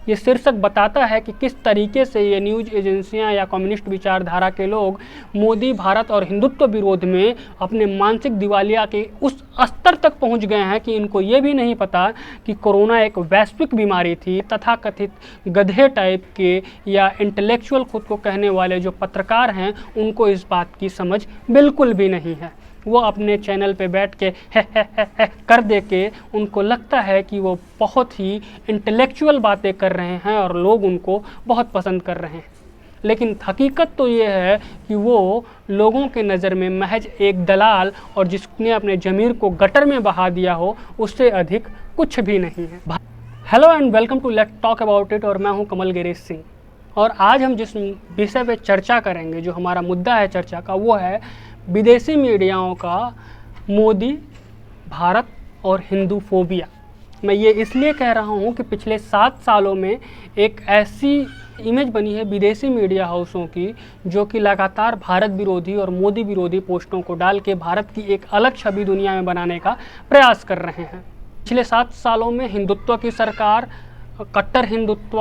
ये शीर्षक बताता है कि किस तरीके से ये न्यूज़ एजेंसियां या कम्युनिस्ट विचारधारा के लोग मोदी, भारत और हिंदुत्व विरोध में अपने मानसिक दिवालिया के उस स्तर तक पहुंच गए हैं कि इनको ये भी नहीं पता कि कोरोना एक वैश्विक बीमारी थी। तथाकथित गधे टाइप के या इंटेलेक्चुअल खुद को कहने वाले जो पत्रकार हैं, उनको इस बात की समझ बिल्कुल भी नहीं है। वो अपने चैनल पे बैठ के हे कर दे के उनको लगता है कि वो बहुत ही इंटेलेक्चुअल बातें कर रहे हैं और लोग उनको बहुत पसंद कर रहे हैं। लेकिन हकीकत तो ये है कि वो लोगों के नज़र में महज एक दलाल और जिसने अपने ज़मीर को गटर में बहा दिया हो, उससे अधिक कुछ भी नहीं है। Hello and welcome to let's talk about it, और मैं हूँ कमल गिरीश सिंह। और आज हम जिस विषय पे चर्चा करेंगे, जो हमारा मुद्दा है चर्चा का, वो है विदेशी मीडियाओं का मोदी, भारत और हिंदू फोबिया। मैं ये इसलिए कह रहा हूँ कि पिछले 7 सालों में एक ऐसी इमेज बनी है विदेशी मीडिया हाउसों की, जो कि लगातार भारत विरोधी और मोदी विरोधी पोस्टों को डाल के भारत की एक अलग छवि दुनिया में बनाने का प्रयास कर रहे हैं। पिछले 7 सालों में हिंदुत्व की सरकार, कट्टर हिंदुत्व,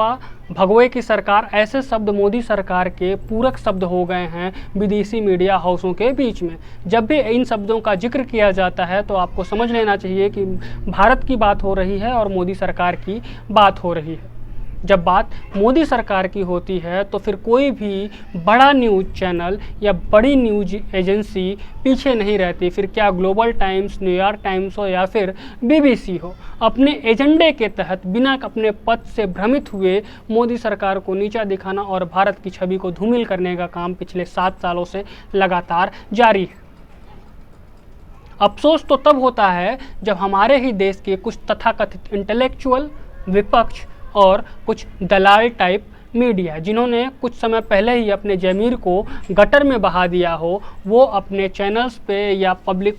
भगवे की सरकार, ऐसे शब्द मोदी सरकार के पूरक शब्द हो गए हैं विदेशी मीडिया हाउसों के बीच में। जब भी इन शब्दों का जिक्र किया जाता है तो आपको समझ लेना चाहिए कि भारत की बात हो रही है और मोदी सरकार की बात हो रही है। जब बात मोदी सरकार की होती है तो फिर कोई भी बड़ा न्यूज़ चैनल या बड़ी न्यूज़ एजेंसी पीछे नहीं रहती। फिर क्या ग्लोबल टाइम्स, न्यूयॉर्क टाइम्स हो या फिर बीबीसी हो, अपने एजेंडे के तहत बिना अपने पद से भ्रमित हुए मोदी सरकार को नीचा दिखाना और भारत की छवि को धूमिल करने का काम पिछले 7 सालों से लगातार जारी है। अफसोस तो तब होता है जब हमारे ही देश के कुछ तथाकथित इंटेलेक्चुअल, विपक्ष और कुछ दलाल टाइप मीडिया, जिन्होंने कुछ समय पहले ही अपने ज़मीर को गटर में बहा दिया हो, वो अपने चैनल्स पे या पब्लिक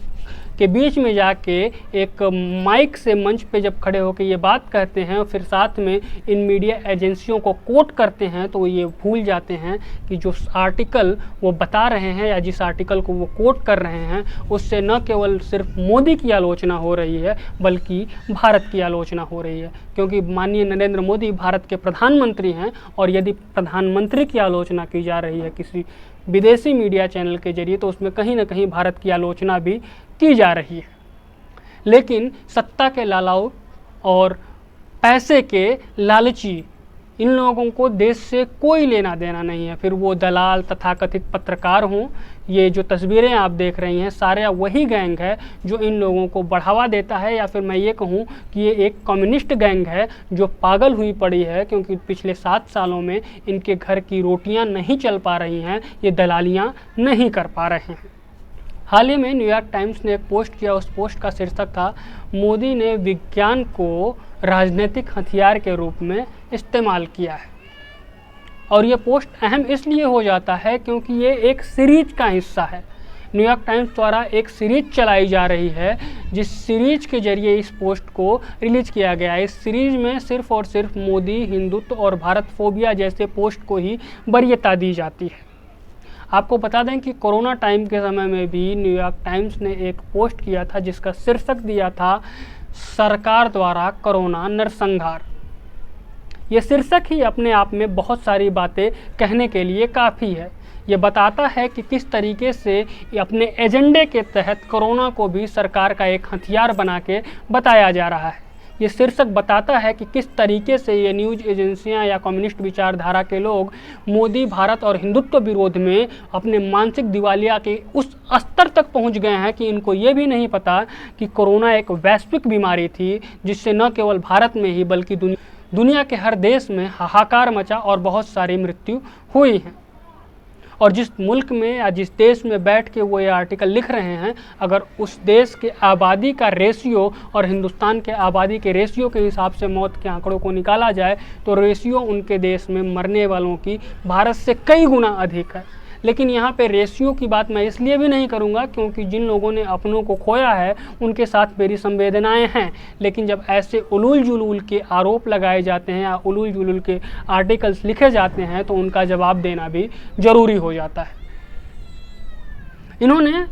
के बीच में जाके एक माइक से मंच पे जब खड़े होकर ये बात कहते हैं और फिर साथ में इन मीडिया एजेंसियों को कोट करते हैं, तो ये भूल जाते हैं कि जो आर्टिकल वो बता रहे हैं या जिस आर्टिकल को वो कोट कर रहे हैं, उससे न केवल सिर्फ मोदी की आलोचना हो रही है बल्कि भारत की आलोचना हो रही है। क्योंकि माननीय नरेंद्र मोदी भारत के प्रधानमंत्री हैं, और यदि प्रधानमंत्री की आलोचना की जा रही है किसी विदेशी मीडिया चैनल के जरिए, तो उसमें कहीं ना कहीं भारत की आलोचना भी की जा रही है। लेकिन सत्ता के लालाऊ और पैसे के लालची इन लोगों को देश से कोई लेना देना नहीं है। फिर वो दलाल, तथाकथित पत्रकार हों, ये जो तस्वीरें आप देख रही हैं, सारे वही गैंग है जो इन लोगों को बढ़ावा देता है, या फिर मैं ये कहूँ कि ये एक कम्युनिस्ट गैंग है जो पागल हुई पड़ी है, क्योंकि पिछले 7 सालों में इनके घर की रोटियां नहीं चल पा रही हैं, ये दलालियां नहीं कर पा रहे हैं। हाल ही में न्यूयॉर्क टाइम्स ने एक पोस्ट किया, उस पोस्ट का शीर्षक था, मोदी ने विज्ञान को राजनीतिक हथियार के रूप में इस्तेमाल किया है। और ये पोस्ट अहम इसलिए हो जाता है क्योंकि ये एक सीरीज का हिस्सा है। न्यूयॉर्क टाइम्स द्वारा एक सीरीज चलाई जा रही है, जिस सीरीज के जरिए इस पोस्ट को रिलीज किया गया है। इस सीरीज में सिर्फ और सिर्फ मोदी, हिंदुत्व और भारत फोबिया जैसे पोस्ट को ही वरीयता दी जाती है। आपको बता दें कि कोरोना टाइम के समय में भी न्यूयॉर्क टाइम्स ने एक पोस्ट किया था जिसका शीर्षक दिया था, सरकार द्वारा कोरोना नरसंहार। ये शीर्षक ही अपने आप में बहुत सारी बातें कहने के लिए काफ़ी है। ये बताता है कि किस तरीके से अपने एजेंडे के तहत कोरोना को भी सरकार का एक हथियार बना के बताया जा रहा है। ये शीर्षक बताता है कि किस तरीके से ये न्यूज़ एजेंसियां या कम्युनिस्ट विचारधारा के लोग मोदी, भारत और हिंदुत्व विरोध में अपने मानसिक दिवालिया के उस स्तर तक पहुंच गए हैं कि इनको ये भी नहीं पता कि कोरोना एक वैश्विक बीमारी थी, जिससे न केवल भारत में ही बल्कि दुनिया के हर देश में हाहाकार मचा और बहुत सारी मृत्यु हुई है। और जिस मुल्क में या जिस देश में बैठ के वो ये आर्टिकल लिख रहे हैं, अगर उस देश के आबादी का रेशियो और हिंदुस्तान के आबादी के रेशियो के हिसाब से मौत के आंकड़ों को निकाला जाए, तो रेशियो उनके देश में मरने वालों की भारत से कई गुना अधिक है। लेकिन यहाँ पे रेशियो की बात मैं इसलिए भी नहीं करूँगा क्योंकि जिन लोगों ने अपनों को खोया है उनके साथ मेरी संवेदनाएं हैं। लेकिन जब ऐसे उलूल जुलूल के आरोप लगाए जाते हैं या उलूल जुलूल के आर्टिकल्स लिखे जाते हैं तो उनका जवाब देना भी ज़रूरी हो जाता है। इन्होंने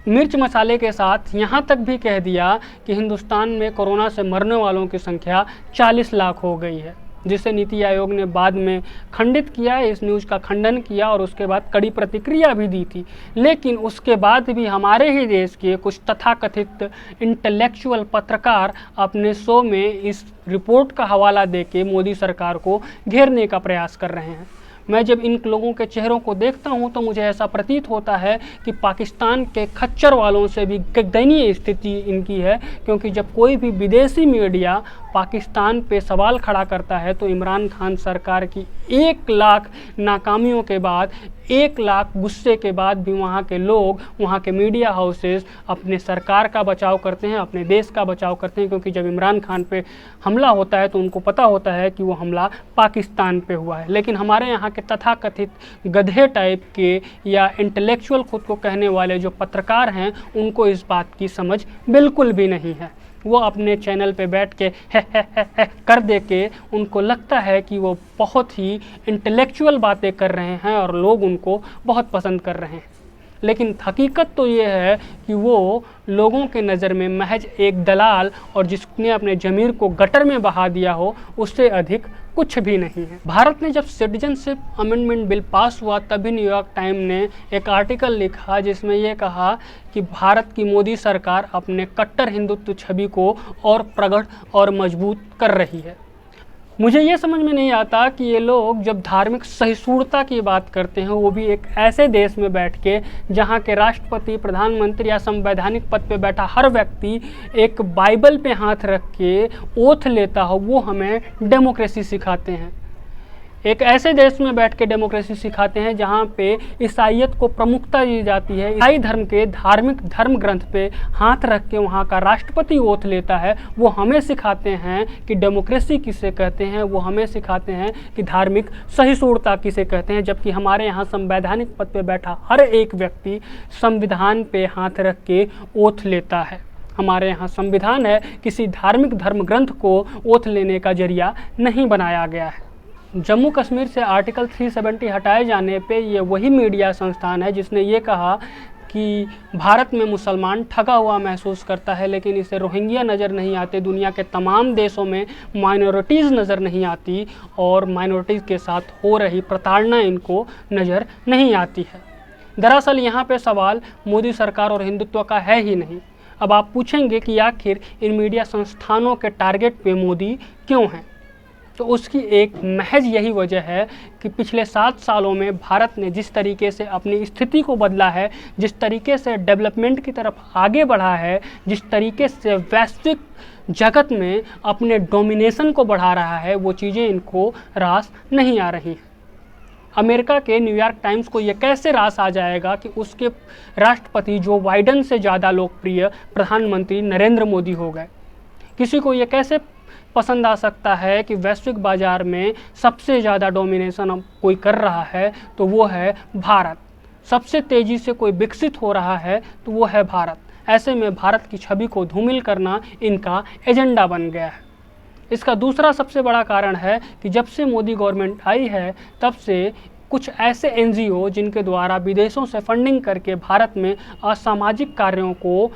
मिर्च मसाले के साथ यहाँ तक भी कह दिया कि हिंदुस्तान में कोरोना से मरने वालों की संख्या 40 लाख हो गई है। जिसे नीति आयोग ने बाद में खंडित किया, इस न्यूज़ का खंडन किया और उसके बाद कड़ी प्रतिक्रिया भी दी थी। लेकिन उसके बाद भी हमारे ही देश के कुछ तथाकथित इंटेलेक्चुअल पत्रकार अपने शो में इस रिपोर्ट का हवाला देके मोदी सरकार को घेरने का प्रयास कर रहे हैं। मैं जब इन लोगों के चेहरों को देखता हूं तो मुझे ऐसा प्रतीत होता है कि पाकिस्तान के खच्चर वालों से भी दयनीय स्थिति इनकी है, क्योंकि जब कोई भी विदेशी मीडिया पाकिस्तान पे सवाल खड़ा करता है तो इमरान खान सरकार की 1 लाख नाकामियों के बाद, 1 लाख गुस्से के बाद भी वहाँ के लोग, वहाँ के मीडिया हाउसेस अपने सरकार का बचाव करते हैं, अपने देश का बचाव करते हैं, क्योंकि जब इमरान खान पे हमला होता है तो उनको पता होता है कि वो हमला पाकिस्तान पे हुआ है। लेकिन हमारे यहाँ के तथाकथित गधे टाइप के या इंटेलेक्चुअल खुद को कहने वाले जो पत्रकार हैं, उनको इस बात की समझ बिल्कुल भी नहीं है। वो अपने चैनल पे बैठ के हे कर दे के उनको लगता है कि वो बहुत ही इंटेलेक्चुअल बातें कर रहे हैं और लोग उनको बहुत पसंद कर रहे हैं। लेकिन हकीकत तो ये है कि वो लोगों के नज़र में महज एक दलाल और जिसने अपने ज़मीर को गटर में बहा दिया हो, उससे अधिक कुछ भी नहीं है। भारत ने जब सिटीजनशिप अमेंडमेंट बिल पास हुआ तभी न्यूयॉर्क टाइम ने एक आर्टिकल लिखा जिसमें ये कहा कि भारत की मोदी सरकार अपने कट्टर हिंदुत्व छवि को और प्रगढ़ और मजबूत कर रही है। मुझे ये समझ में नहीं आता कि ये लोग जब धार्मिक सहिष्णुता की बात करते हैं, वो भी एक ऐसे देश में बैठ के जहाँ के राष्ट्रपति, प्रधानमंत्री या संवैधानिक पद पे बैठा हर व्यक्ति एक बाइबल पे हाथ रख के ओथ लेता हो, वो हमें डेमोक्रेसी सिखाते हैं। एक ऐसे देश में बैठ के डेमोक्रेसी सिखाते हैं जहाँ पे ईसाइयत को प्रमुखता दी जाती है। ईसाई धर्म के धार्मिक धर्म ग्रंथ पे हाथ रख के वहाँ का राष्ट्रपति ओथ लेता है। वो हमें सिखाते हैं कि डेमोक्रेसी किसे कहते हैं, वो हमें सिखाते हैं कि धार्मिक सहिष्णुता किसे कहते हैं, जबकि हमारे यहाँ संवैधानिक पद पे बैठा हर एक व्यक्ति संविधान पे हाथ रख के ओथ लेता है। हमारे यहाँ संविधान है, किसी धार्मिक धर्म ग्रंथ को ओथ लेने का जरिया नहीं बनाया गया है। जम्मू कश्मीर से आर्टिकल 370 हटाए जाने पे ये वही मीडिया संस्थान है जिसने ये कहा कि भारत में मुसलमान ठगा हुआ महसूस करता है, लेकिन इसे रोहिंग्या नज़र नहीं आते। दुनिया के तमाम देशों में माइनॉरिटीज़ नज़र नहीं आती और माइनॉरिटीज़ के साथ हो रही प्रताड़ना इनको नज़र नहीं आती है। दरअसल यहाँ पे सवाल मोदी सरकार और हिंदुत्व का है ही नहीं। अब आप पूछेंगे कि आखिर इन मीडिया संस्थानों के टारगेट पे मोदी क्यों हैं, तो उसकी एक महज यही वजह है कि पिछले 7 सालों में भारत ने जिस तरीके से अपनी स्थिति को बदला है, जिस तरीके से डेवलपमेंट की तरफ आगे बढ़ा है, जिस तरीके से वैश्विक जगत में अपने डोमिनेशन को बढ़ा रहा है, वो चीज़ें इनको रास नहीं आ रही हैं। अमेरिका के न्यूयॉर्क टाइम्स को ये कैसे रास आ जाएगा कि उसके राष्ट्रपति जो बाइडेन से ज़्यादा लोकप्रिय प्रधानमंत्री नरेंद्र मोदी हो गए। किसी को ये कैसे पसंद आ सकता है कि वैश्विक बाज़ार में सबसे ज़्यादा डोमिनेशन अब कोई कर रहा है तो वो है भारत। सबसे तेज़ी से कोई विकसित हो रहा है तो वो है भारत। ऐसे में भारत की छवि को धूमिल करना इनका एजेंडा बन गया है। इसका दूसरा सबसे बड़ा कारण है कि जब से मोदी गवर्नमेंट आई है तब से कुछ ऐसे NGO जिनके द्वारा विदेशों से फंडिंग करके भारत में असामाजिक कार्यों को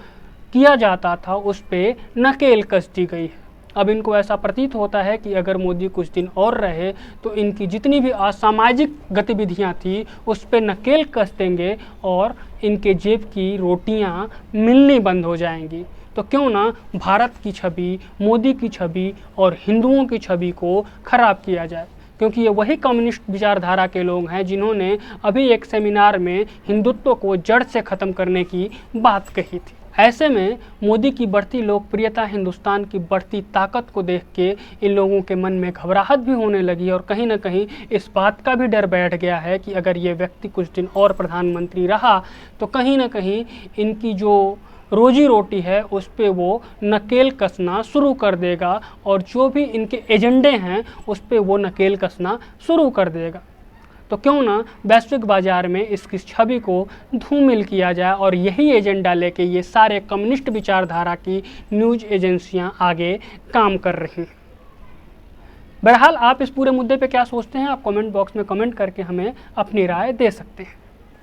किया जाता था, उस पर नकेल कस दी गई है। अब इनको ऐसा प्रतीत होता है कि अगर मोदी कुछ दिन और रहे तो इनकी जितनी भी असामाजिक गतिविधियां थी उस पर नकेल कस देंगे और इनके जेब की रोटियां मिलनी बंद हो जाएंगी। तो क्यों ना भारत की छवि, मोदी की छवि और हिंदुओं की छवि को खराब किया जाए, क्योंकि ये वही कम्युनिस्ट विचारधारा के लोग हैं जिन्होंने अभी एक सेमिनार में हिंदुत्व को जड़ से ख़त्म करने की बात कही थी। ऐसे में मोदी की बढ़ती लोकप्रियता, हिंदुस्तान की बढ़ती ताकत को देख के इन लोगों के मन में घबराहट भी होने लगी और कहीं ना कहीं इस बात का भी डर बैठ गया है कि अगर ये व्यक्ति कुछ दिन और प्रधानमंत्री रहा तो कहीं ना कहीं इनकी जो रोजी रोटी है उस पे वो नकेल कसना शुरू कर देगा और जो भी इनके एजेंडे हैं उस पे वो नकेल कसना शुरू कर देगा। तो क्यों ना वैश्विक बाज़ार में इसकी छवि को धूमिल किया जाए और यही एजेंडा लेके ये सारे कम्युनिस्ट विचारधारा की न्यूज़ एजेंसियां आगे काम कर रही हैं। बहरहाल आप इस पूरे मुद्दे पे क्या सोचते हैं, आप कमेंट बॉक्स में कमेंट करके हमें अपनी राय दे सकते हैं।